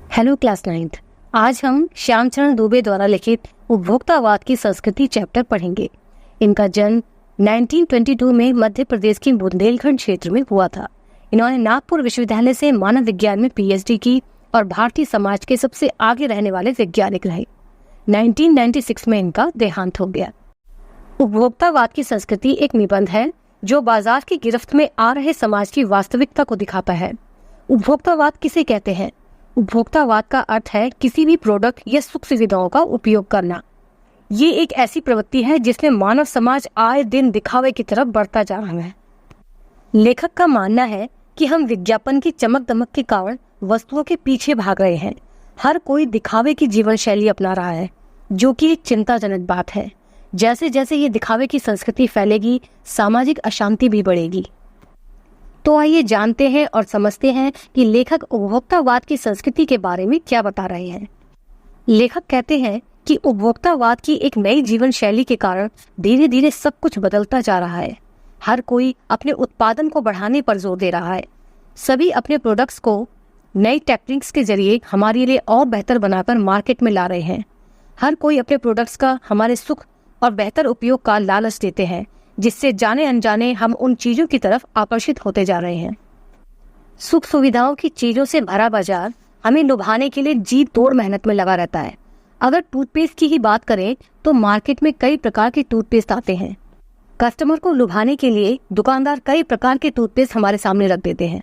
Hello class 9th। आज हम श्यामचरण दुबे द्वारा लिखित उपभोक्तावाद की संस्कृति चैप्टर पढ़ेंगे। इनका जन्म 1922 में मध्य प्रदेश के बुंदेलखंड क्षेत्र में हुआ था। इन्होंने नागपुर विश्वविद्यालय से मानव विज्ञान में पीएचडी की और भारतीय समाज के सबसे आगे रहने वाले वैज्ञानिक रहे। 1996 में इनका देहांत हो गया। उपभोक्तावाद की संस्कृति एक निबंध है जो बाजार की गिरफ्त में आ रहे समाज की वास्तविकता को दिखाता है। उपभोक्तावाद किसे कहते हैं? उपभोक्तावाद का अर्थ है किसी भी प्रोडक्ट या सुख सुविधाओं का उपयोग करना। ये एक ऐसी प्रवृत्ति है जिसमें मानव समाज आए दिन दिखावे की तरफ बढ़ता जा रहा है। लेखक का मानना है कि हम विज्ञापन की चमक दमक के कारण वस्तुओं के पीछे भाग रहे हैं। हर कोई दिखावे की जीवन शैली अपना रहा है, जो कि एक चिंताजनक बात है। जैसे जैसे ये दिखावे की संस्कृति फैलेगी, सामाजिक अशांति भी बढ़ेगी। तो आइए जानते हैं और समझते हैं कि लेखक उपभोक्तावाद की संस्कृति के बारे में क्या बता रहे हैं। लेखक कहते हैं कि उपभोक्तावाद की एक नई जीवन शैली के कारण धीरे धीरे सब कुछ बदलता जा रहा है। हर कोई अपने उत्पादन को बढ़ाने पर जोर दे रहा है। सभी अपने प्रोडक्ट्स को नई टेक्निक्स के जरिए हमारे लिए और बेहतर बनाकर मार्केट में ला रहे हैं। हर कोई अपने प्रोडक्ट्स का हमारे सुख और बेहतर उपयोग का लालच देते हैं, जिससे जाने अनजाने हम उन चीजों की तरफ आकर्षित होते जा रहे हैं। सुख सुविधाओं की चीजों से भरा बाजार हमें लुभाने के लिए जी तोड़ मेहनत में लगा रहता है। अगर टूथपेस्ट की ही बात करें तो मार्केट में कई प्रकार के टूथपेस्ट आते हैं। कस्टमर को लुभाने के लिए दुकानदार कई प्रकार के टूथपेस्ट हमारे सामने रख देते हैं,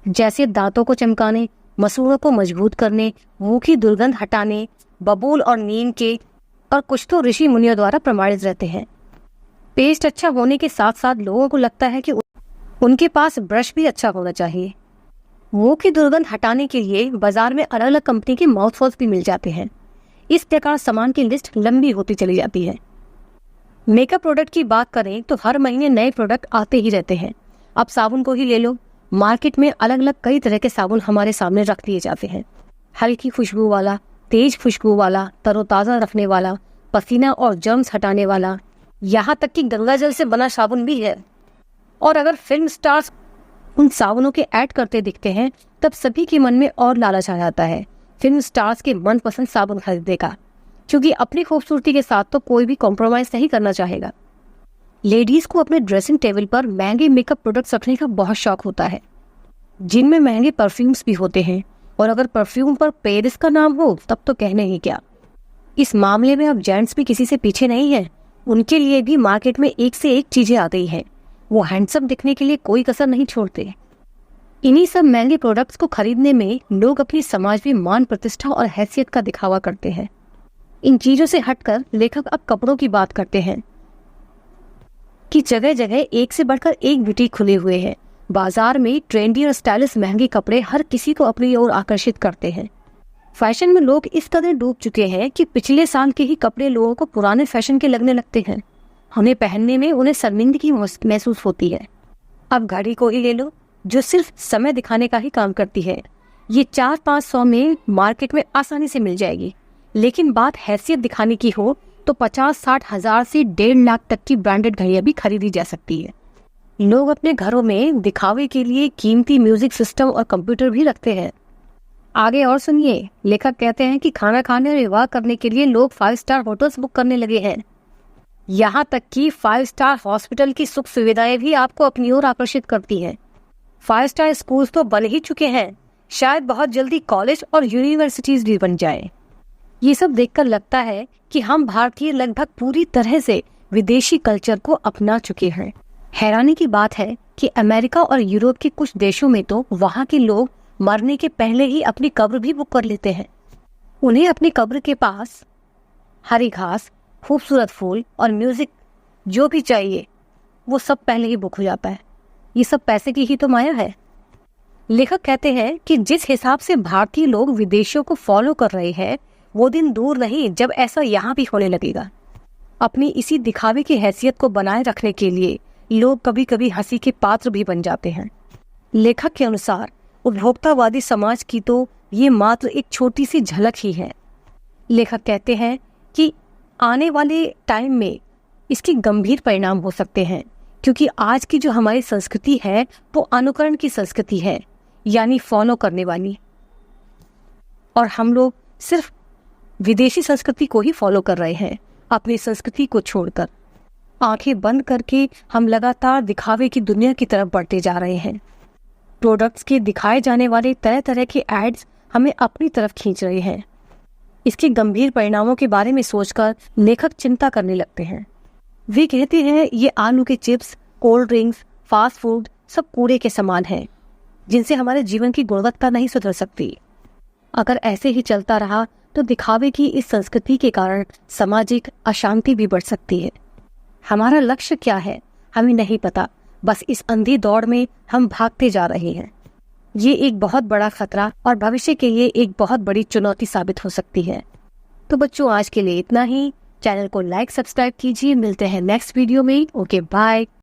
जैसे दांतों को चमकाने, मसूड़ों को मजबूत करने, मुंह की दुर्गंध हटाने, बबूल और नीम के, और कुछ तो ऋषि मुनियों द्वारा प्रमाणित रहते हैं। पेस्ट अच्छा होने के साथ साथ लोगों को लगता है कि उनके पास ब्रश भी अच्छा होना चाहिए। मुंह की दुर्गंध हटाने के लिए बाजार में अलग अलग कंपनी के माउथ वॉश भी मिल जाते हैं। इस प्रकार सामान की लिस्ट लंबी होती चली जाती है। मेकअप प्रोडक्ट की बात करें तो हर महीने नए प्रोडक्ट आते ही रहते हैं। अब साबुन को ही ले लो, मार्केट में अलग अलग कई तरह के साबुन हमारे सामने रख दिए जाते हैं। हल्की खुशबू वाला, तेज खुशबू वाला, तरोताजा रखने वाला, पसीना और जर्म्स हटाने वाला, यहाँ तक कि गंगा जल से बना साबुन भी है। और अगर फिल्म स्टार्स उन साबुनों के ऐड करते दिखते हैं तब सभी के मन में और लालच आ जाता है फिल्म स्टार्स के मनपसंद साबुन खरीदने का, क्योंकि अपनी खूबसूरती के साथ तो कोई भी कॉम्प्रोमाइज नहीं करना चाहेगा। लेडीज को अपने ड्रेसिंग टेबल पर महंगे मेकअप प्रोडक्ट्स रखने का बहुत शौक होता है, जिनमें महंगे परफ्यूम्स भी होते हैं। और अगर परफ्यूम पर पेरिस का नाम हो तब तो कहने ही क्या। इस मामले में अब जेंट्स भी किसी से पीछे नहीं है। उनके लिए भी मार्केट में एक से एक चीजें आ गई हैं। वो हैंडसम दिखने के लिए कोई कसर नहीं छोड़ते। इन्हीं सब महंगे प्रोडक्ट्स को खरीदने में लोग अपनी समाज में मान प्रतिष्ठा और हैसियत का दिखावा करते हैं। इन चीजों से हटकर लेखक अब कपड़ों की बात करते हैं कि जगह जगह एक से बढ़कर एक बुटीक खुले हुए हैं। बाजार में ट्रेंडी और स्टाइलिश महंगे कपड़े हर किसी को अपनी ओर आकर्षित करते हैं। फैशन में लोग इस कदर डूब चुके हैं कि पिछले साल के ही कपड़े लोगों को पुराने फैशन के लगने लगते हैं। उन्हें पहनने में उन्हें शर्मिंदगी महसूस होती है। अब घड़ी को ही ले लो, जो सिर्फ समय दिखाने का ही काम करती है। ये 400-500 में मार्केट में आसानी से मिल जाएगी। लेकिन बात हैसियत दिखाने की हो तो 50-60 हजार से 1.5 लाख तक की ब्रांडेड घड़ियां भी खरीदी जा सकती है। लोग अपने घरों में दिखावे के लिए कीमती म्यूजिक सिस्टम और कंप्यूटर भी रखते हैं। आगे और सुनिए, लेखक कहते हैं कि खाना खाने और विवाह करने के लिए लोग 5 स्टार होटल्स बुक करने लगे हैं। यहाँ तक कि 5 स्टार हॉस्पिटल की सुख सुविधाएं भी आपको अपनी ओर आकर्षित करती हैं। 5 स्टार स्कूल्स तो बन ही चुके हैं, शायद बहुत जल्दी कॉलेज और यूनिवर्सिटीज भी बन जाए। ये सब देखकर लगता है कि हम भारतीय लगभग पूरी तरह से विदेशी कल्चर को अपना चुके हैं। हैरानी की बात है कि अमेरिका और यूरोप के कुछ देशों में तो वहाँ के लोग मरने के पहले ही अपनी कब्र भी बुक कर लेते हैं। उन्हें अपनी कब्र के पास हरी घास, खूबसूरत फूल और म्यूजिक जो भी चाहिए वो सब पहले ही बुक हो जाता है। ये सब पैसे की ही तो माया है। लेखक कहते हैं कि जिस हिसाब से भारतीय लोग विदेशियों को फॉलो कर रहे हैं, वो दिन दूर नहीं जब ऐसा यहाँ भी होने लगेगा। अपनी इसी दिखावे की हैसियत को बनाए रखने के लिए लोग कभी कभी हंसी के पात्र भी बन जाते हैं। लेखक के अनुसार उपभोक्तावादी समाज की तो ये मात्र एक छोटी सी झलक ही है। लेखक कहते हैं कि आने वाले टाइम में इसके गंभीर परिणाम हो सकते हैं, क्योंकि आज की जो हमारी संस्कृति है वो अनुकरण की संस्कृति है, यानी फॉलो करने वाली। और हम लोग सिर्फ विदेशी संस्कृति को ही फॉलो कर रहे हैं, अपनी संस्कृति को छोड़कर। आंखें बंद करके हम लगातार दिखावे की दुनिया की तरफ बढ़ते जा रहे हैं। प्रोडक्ट्स के दिखाए जाने वाले तरह तरह के एड्स हमें अपनी तरफ खींच रहे हैं। इसके गंभीर परिणामों के बारे में सोचकर लेखक चिंता करने लगते हैं। वे कहते हैं ये आलू के chips, cold drinks, fast food सब कूड़े के समान हैं, जिनसे हमारे जीवन की गुणवत्ता नहीं सुधर सकती। अगर ऐसे ही चलता रहा तो दिखावे की इस संस्कृति के कारण सामाजिक अशांति भी बढ़ सकती है। हमारा लक्ष्य क्या है हमें नहीं पता, बस इस अंधी दौड़ में हम भागते जा रहे हैं। ये एक बहुत बड़ा खतरा और भविष्य के लिए एक बहुत बड़ी चुनौती साबित हो सकती है। तो बच्चों, आज के लिए इतना ही। चैनल को लाइक सब्सक्राइब कीजिए। मिलते हैं नेक्स्ट वीडियो में। Okay, bye.